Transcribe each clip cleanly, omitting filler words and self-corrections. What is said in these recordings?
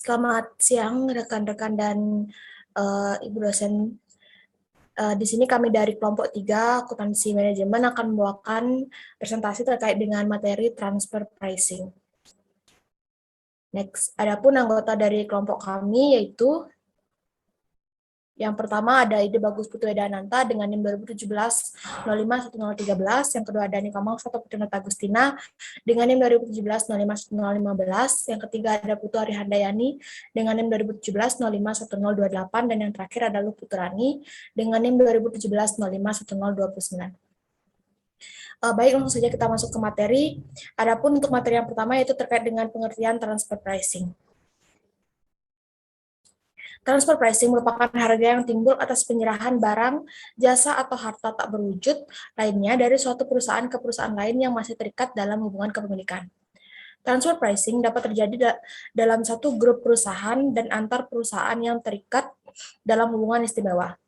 Selamat siang rekan-rekan dan Ibu dosen. Di sini kami dari kelompok 3 akuntansi manajemen akan membawakan presentasi terkait dengan materi transfer pricing. Next, adapun anggota dari kelompok kami yaitu yang pertama ada Ide Bagus Putu Edananta dengan NIM 2017-051013, yang kedua ada Nikamang Soto Putrinata Agustina dengan NIM 2017-051015, yang ketiga ada Putu Ari Handayani dengan NIM 2017-051028, dan yang terakhir ada Lu Putrani dengan NIM 2017-051029. Baik, langsung saja kita masuk ke materi. Adapun untuk materi yang pertama yaitu terkait dengan pengertian transfer pricing. Transfer pricing merupakan harga yang timbul atas penyerahan barang, jasa, atau harta tak berwujud lainnya dari suatu perusahaan ke perusahaan lain yang masih terikat dalam hubungan kepemilikan. Transfer pricing dapat terjadi dalam satu grup perusahaan dan antar perusahaan yang terikat dalam hubungan istimewa.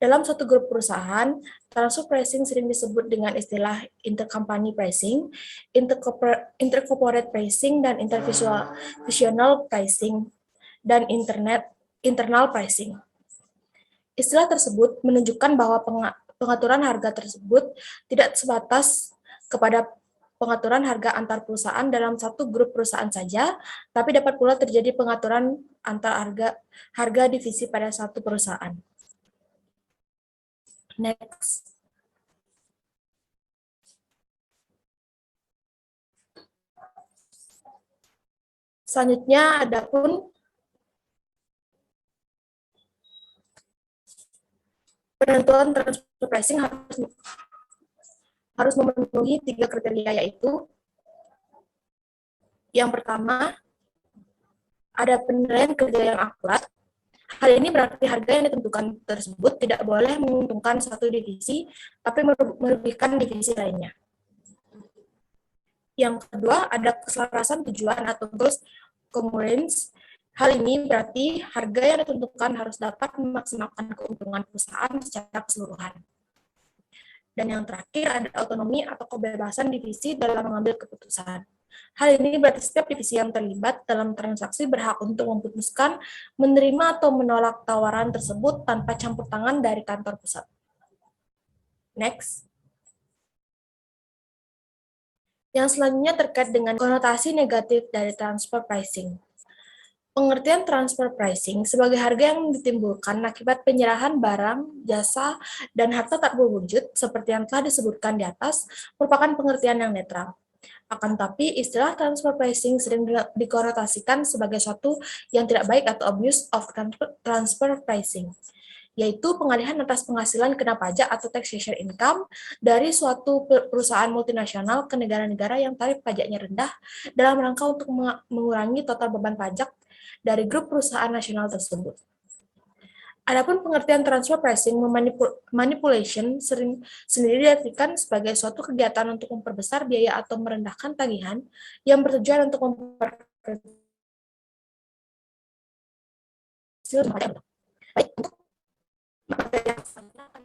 Dalam suatu grup perusahaan, transfer pricing sering disebut dengan istilah intercompany pricing, intercorporate pricing, dan interdivisional pricing, dan internal pricing. Istilah tersebut menunjukkan bahwa pengaturan harga tersebut tidak sebatas kepada pengaturan harga antar perusahaan dalam satu grup perusahaan saja, tapi dapat pula terjadi pengaturan antar harga divisi pada satu perusahaan. Next. Selanjutnya adapun penentuan transfer pricing harus memenuhi 3 kriteria, yaitu yang pertama, ada penilaian kerja yang akurat. Hal ini berarti harga yang ditentukan tersebut tidak boleh menguntungkan satu divisi, tapi merugikan divisi lainnya. Yang kedua, ada keselarasan tujuan atau goals congruence. Hal ini berarti harga yang ditentukan harus dapat memaksimalkan keuntungan perusahaan secara keseluruhan. Dan yang terakhir, ada autonomi atau kebebasan divisi dalam mengambil keputusan. Hal ini berarti setiap divisi yang terlibat dalam transaksi berhak untuk memutuskan, menerima atau menolak tawaran tersebut tanpa campur tangan dari kantor pusat. Next. Yang selanjutnya terkait dengan konotasi negatif dari transfer pricing. Pengertian transfer pricing sebagai harga yang ditimbulkan akibat penyerahan barang, jasa, dan harta tak berwujud seperti yang telah disebutkan di atas merupakan pengertian yang netral. Akan tetapi, istilah transfer pricing sering dikonotasikan sebagai suatu yang tidak baik atau abuse of transfer pricing, yaitu pengalihan atas penghasilan kena pajak atau taxation income dari suatu perusahaan multinasional ke negara-negara yang tarif pajaknya rendah dalam rangka untuk mengurangi total beban pajak dari grup perusahaan nasional tersebut. Adapun pengertian transfer pricing manipulation sendiri diartikan sebagai suatu kegiatan untuk memperbesar biaya atau merendahkan tagihan yang bertujuan untuk memperkecil baik untuk materi yang selanjutnya akan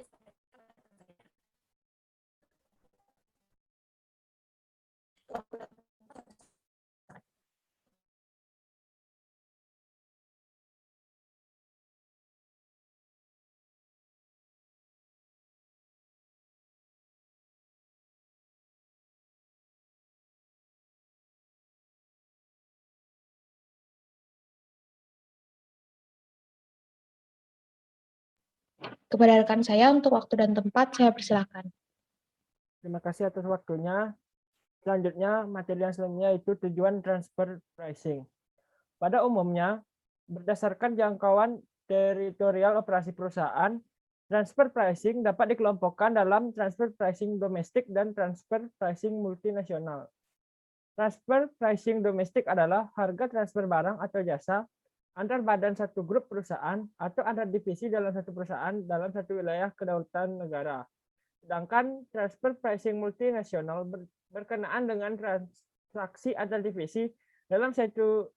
kepada rekan saya untuk waktu dan tempat, saya persilakan. Terima kasih atas waktunya. Selanjutnya, materi yang selanjutnya itu tujuan transfer pricing. Pada umumnya, berdasarkan jangkauan teritorial operasi perusahaan, transfer pricing dapat dikelompokkan dalam transfer pricing domestik dan transfer pricing multinasional. Transfer pricing domestik adalah harga transfer barang atau jasa antar badan satu grup perusahaan atau antar divisi dalam satu perusahaan dalam satu wilayah kedaulatan negara. Sedangkan transfer pricing multinasional berkenaan dengan transaksi antar divisi dalam satu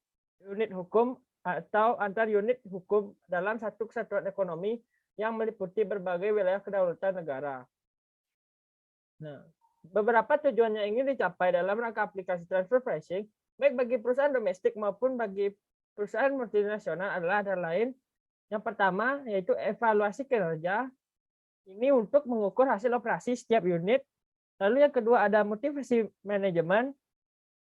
unit hukum atau antar unit hukum dalam satu kesatuan ekonomi yang meliputi berbagai wilayah kedaulatan negara. Nah, beberapa tujuan yang ingin dicapai dalam rangka aplikasi transfer pricing, baik bagi perusahaan domestik maupun bagi perusahaan multinasional adalah antara lain yang pertama yaitu evaluasi kinerja. Ini untuk mengukur hasil operasi setiap unit. Lalu yang kedua ada motivasi manajemen,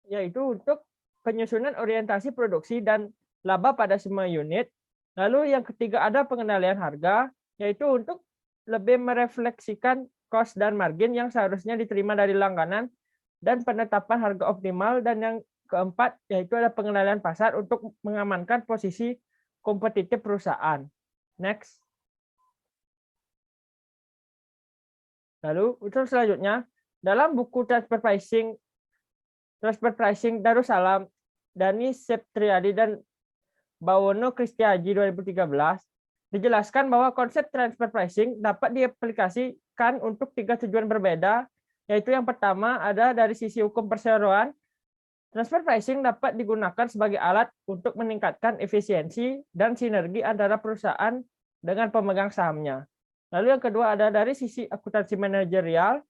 yaitu untuk penyusunan orientasi produksi dan laba pada semua unit. Lalu yang ketiga ada pengendalian harga, yaitu untuk lebih merefleksikan cost dan margin yang seharusnya diterima dari langganan dan penetapan harga optimal. Dan yang keempat yaitu ada pengendalian pasar untuk mengamankan posisi kompetitif perusahaan. Next. Lalu untuk selanjutnya, dalam buku Transfer Pricing Darussalam, Dani Septriadi dan Bawono Kristiaji 2013, dijelaskan bahwa konsep transfer pricing dapat diaplikasikan untuk 3 tujuan berbeda, yaitu yang pertama ada dari sisi hukum perseroan. Transfer pricing dapat digunakan sebagai alat untuk meningkatkan efisiensi dan sinergi antara perusahaan dengan pemegang sahamnya. Lalu yang kedua ada dari sisi akuntansi manajerial.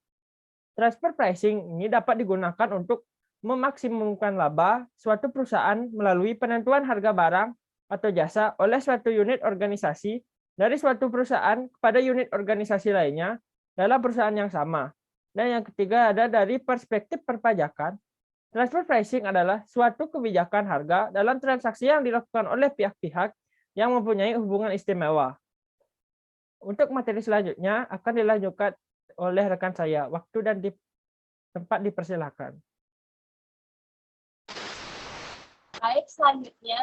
Transfer pricing ini dapat digunakan untuk memaksimumkan laba suatu perusahaan melalui penentuan harga barang atau jasa oleh suatu unit organisasi dari suatu perusahaan kepada unit organisasi lainnya dalam perusahaan yang sama. Dan yang ketiga ada dari perspektif perpajakan. Transfer pricing adalah suatu kebijakan harga dalam transaksi yang dilakukan oleh pihak-pihak yang mempunyai hubungan istimewa. Untuk materi selanjutnya akan dilanjutkan oleh rekan saya. Waktu dan tempat dipersilakan. Baik, selanjutnya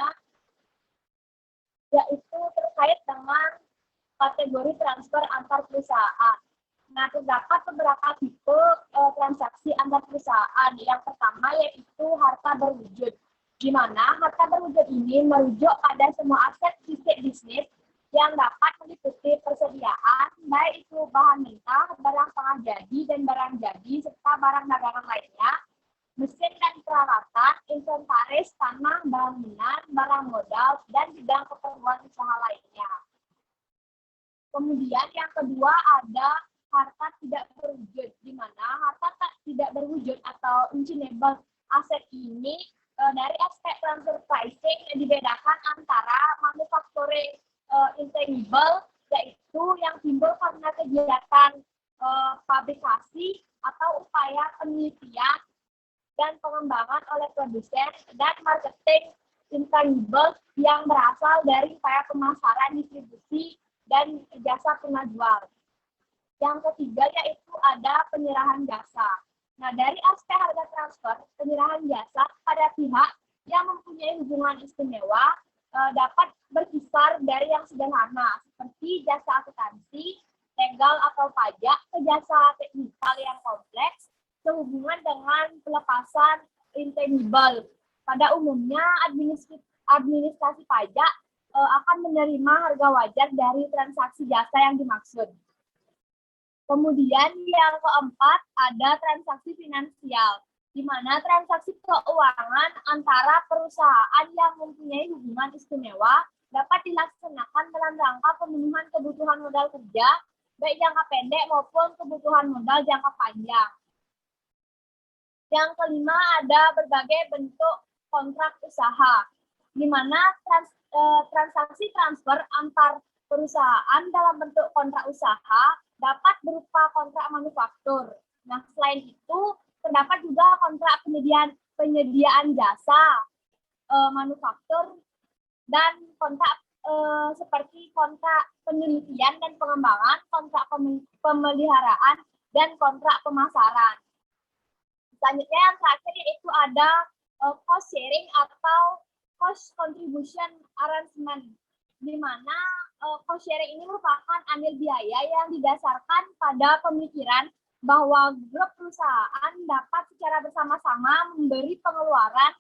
yaitu terkait dengan kategori transfer antar perusahaan. Nah, terdapat beberapa tipe transaksi antar perusahaan. Yang pertama yaitu harta berwujud, di mana harta berwujud ini merujuk pada semua aset fisik bisnis yang dapat meliputi persediaan, baik itu bahan mentah, barang setengah jadi, dan barang jadi, serta barang dagangan lainnya, mesin dan peralatan, inventaris, tanah, bangunan, barang modal, dan bidang keperluan usaha lainnya. Kemudian yang kedua ada harta tidak berwujud, di mana harta tidak berwujud atau intangible aset ini dari aspek transfer pricing dibedakan antara manufacturing intangible, yaitu yang timbul karena kegiatan fabrikasi atau upaya penelitian dan pengembangan oleh produsen, dan marketing intangible yang berasal dari upaya pemasaran, distribusi, dan jasa penjual. Yang ketiga yaitu ada penyerahan jasa. Nah, dari aspek harga transfer, penyerahan jasa pada pihak yang mempunyai hubungan istimewa dapat berkisar dari yang sederhana seperti jasa akuntansi, legal atau pajak, ke jasa teknikal yang kompleks sehubungan dengan pelepasan intangible. Pada umumnya administrasi pajak akan menerima harga wajar dari transaksi jasa yang dimaksud. Kemudian yang keempat ada transaksi finansial, di mana transaksi keuangan antara perusahaan yang mempunyai hubungan istimewa dapat dilaksanakan dalam rangka pemenuhan kebutuhan modal kerja, baik jangka pendek maupun kebutuhan modal jangka panjang. Yang kelima ada berbagai bentuk kontrak usaha, di mana transaksi transfer antar perusahaan dalam bentuk kontrak usaha dapat berupa kontrak manufaktur. Nah, selain itu terdapat juga kontrak penyediaan jasa manufaktur dan kontrak seperti kontrak penelitian dan pengembangan, kontrak pemeliharaan, dan kontrak pemasaran. Selanjutnya yang terakhir yaitu ada cost sharing atau cost contribution arrangement, di mana cost sharing ini merupakan andil biaya yang didasarkan pada pemikiran bahwa grup perusahaan dapat secara bersama-sama memberi pengeluaran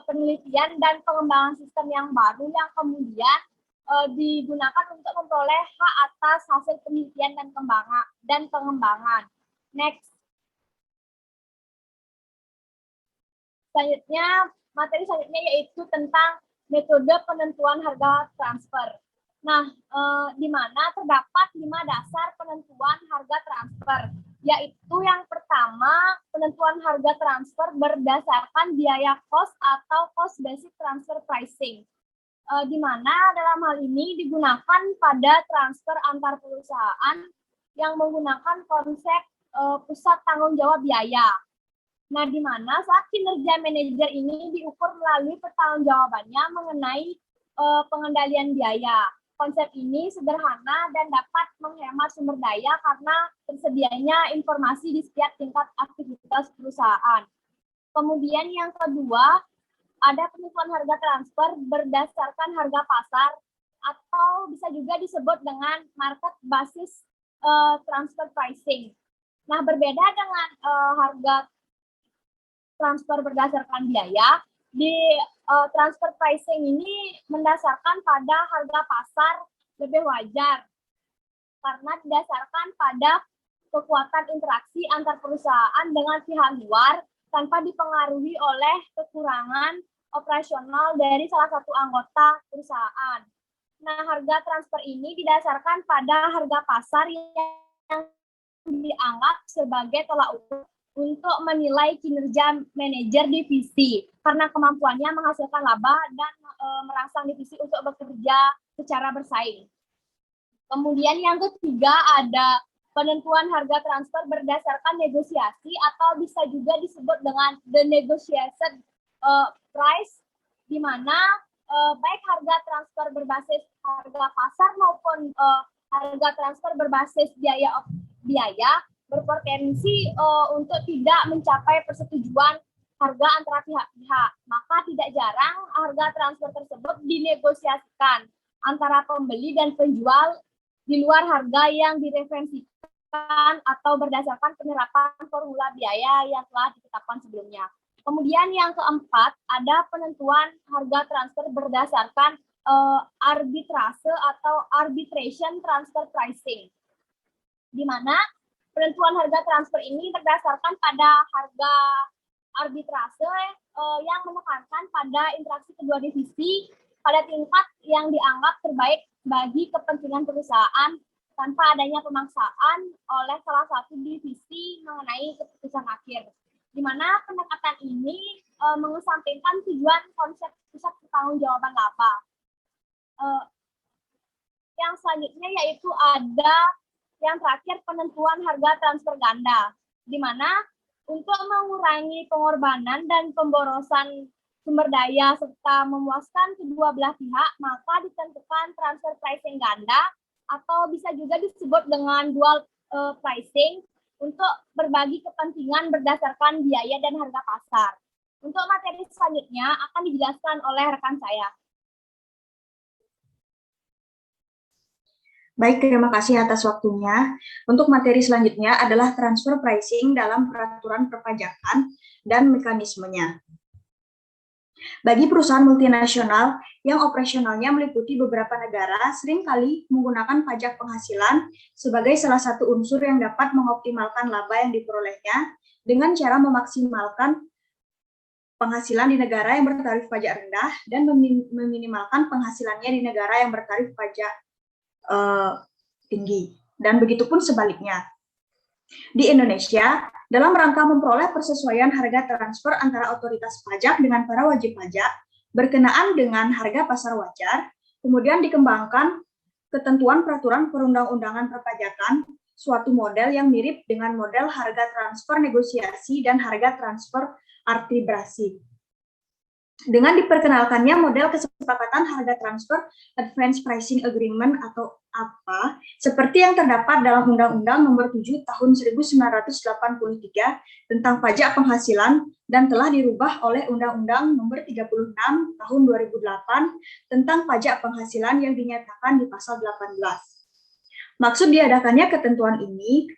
penelitian dan pengembangan sistem yang baru yang kemudian digunakan untuk memperoleh hak atas hasil penelitian dan pengembangan. Next. Selanjutnya, materi selanjutnya yaitu tentang metode penentuan harga transfer. Nah, di mana terdapat 5 dasar penentuan harga transfer, yaitu yang pertama, penentuan harga transfer berdasarkan biaya cost atau cost basic transfer pricing. di mana dalam hal ini digunakan pada transfer antar perusahaan yang menggunakan konsep pusat tanggung jawab biaya. Nah, di mana saat kinerja manajer ini diukur melalui pertanggungjawabannya mengenai pengendalian biaya. Konsep ini sederhana dan dapat menghemat sumber daya karena tersedianya informasi di setiap tingkat aktivitas perusahaan. Kemudian yang kedua, ada penentuan harga transfer berdasarkan harga pasar atau bisa juga disebut dengan market basis transfer pricing. Nah, berbeda dengan harga transfer berdasarkan biaya, di transfer pricing ini mendasarkan pada harga pasar lebih wajar karena didasarkan pada kekuatan interaksi antar perusahaan dengan pihak luar tanpa dipengaruhi oleh kekurangan operasional dari salah satu anggota perusahaan. Nah, harga transfer ini didasarkan pada harga pasar yang dianggap sebagai tolak ukur untuk menilai kinerja manajer divisi karena kemampuannya menghasilkan laba dan merangsang divisi untuk bekerja secara bersaing. Kemudian yang ketiga ada penentuan harga transfer berdasarkan negosiasi atau bisa juga disebut dengan the negotiated price, di mana baik harga transfer berbasis harga pasar maupun harga transfer berbasis biaya berpotensi untuk tidak mencapai persetujuan harga antara pihak-pihak. Maka tidak jarang harga transfer tersebut dinegosiasikan antara pembeli dan penjual di luar harga yang direferensikan atau berdasarkan penerapan formula biaya yang telah ditetapkan sebelumnya. Kemudian yang keempat, ada penentuan harga transfer berdasarkan arbitrase atau arbitration transfer pricing, di mana penentuan harga transfer ini berdasarkan pada harga arbitrase yang menekankan pada interaksi kedua divisi pada tingkat yang dianggap terbaik bagi kepentingan perusahaan tanpa adanya pemaksaan oleh salah satu divisi mengenai keputusan akhir. Di mana pendekatan ini mengesampingkan tujuan konsep pusat pertanggungjawaban laba. Yang selanjutnya yaitu ada yang terakhir penentuan harga transfer ganda, di mana untuk mengurangi pengorbanan dan pemborosan sumber daya serta memuaskan kedua belah pihak, maka ditentukan transfer pricing ganda atau bisa juga disebut dengan dual pricing untuk berbagi kepentingan berdasarkan biaya dan harga pasar. Untuk materi selanjutnya akan dijelaskan oleh rekan saya. Baik, terima kasih atas waktunya. Untuk materi selanjutnya adalah transfer pricing dalam peraturan perpajakan dan mekanismenya. Bagi perusahaan multinasional yang operasionalnya meliputi beberapa negara, seringkali menggunakan pajak penghasilan sebagai salah satu unsur yang dapat mengoptimalkan laba yang diperolehnya dengan cara memaksimalkan penghasilan di negara yang bertarif pajak rendah dan meminimalkan penghasilannya di negara yang bertarif pajak tinggi, dan begitu pun sebaliknya. Di Indonesia, dalam rangka memperoleh persesuaian harga transfer antara otoritas pajak dengan para wajib pajak berkenaan dengan harga pasar wajar, kemudian dikembangkan ketentuan peraturan perundang-undangan perpajakan, suatu model yang mirip dengan model harga transfer negosiasi dan harga transfer arbitrasi. Dengan diperkenalkannya model kesepakatan harga transfer Advance Pricing Agreement atau APA, seperti yang terdapat dalam Undang-Undang Nomor 7 Tahun 1983 tentang pajak penghasilan dan telah dirubah oleh Undang-Undang Nomor 36 Tahun 2008 tentang pajak penghasilan yang dinyatakan di pasal 18. Maksud diadakannya ketentuan ini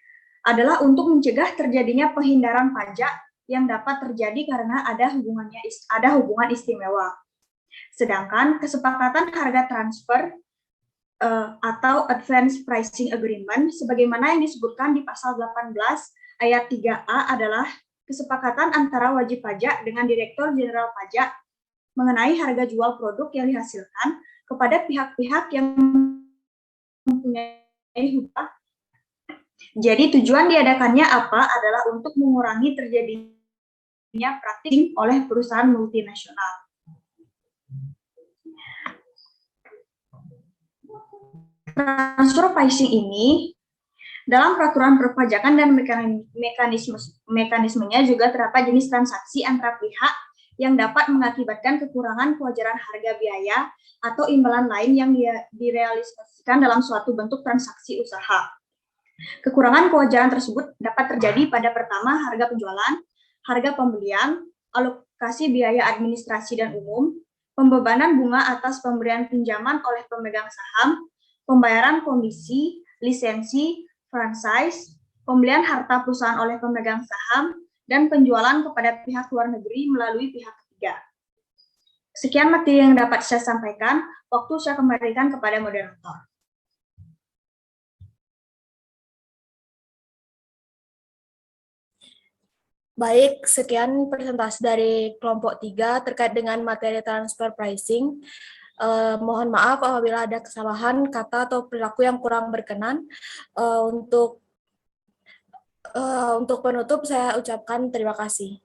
adalah untuk mencegah terjadinya penghindaran pajak yang dapat terjadi karena ada hubungan istimewa. Sedangkan kesepakatan harga transfer atau Advance Pricing Agreement sebagaimana yang disebutkan di pasal 18 ayat 3A adalah kesepakatan antara wajib pajak dengan Direktur Jenderal Pajak mengenai harga jual produk yang dihasilkan kepada pihak-pihak yang mempunyai hutang. Jadi tujuan diadakannya apa adalah untuk mengurangi terjadinya praktik oleh perusahaan multinasional. Transfer pricing ini dalam peraturan perpajakan dan mekanismenya juga terdapat jenis transaksi antara pihak yang dapat mengakibatkan kekurangan kewajaran harga biaya atau imbalan lain yang direalisasikan dalam suatu bentuk transaksi usaha. Kekurangan kewajaran tersebut dapat terjadi pada pertama harga penjualan, harga pembelian, alokasi biaya administrasi dan umum, pembebanan bunga atas pemberian pinjaman oleh pemegang saham, pembayaran komisi, lisensi, franchise, pembelian harta perusahaan oleh pemegang saham, dan penjualan kepada pihak luar negeri melalui pihak ketiga. Sekian materi yang dapat saya sampaikan, waktu saya kembalikan kepada moderator. Baik, sekian presentasi dari kelompok 3 terkait dengan materi transfer pricing. Mohon maaf apabila ada kesalahan kata atau perilaku yang kurang berkenan. Untuk penutup saya ucapkan terima kasih.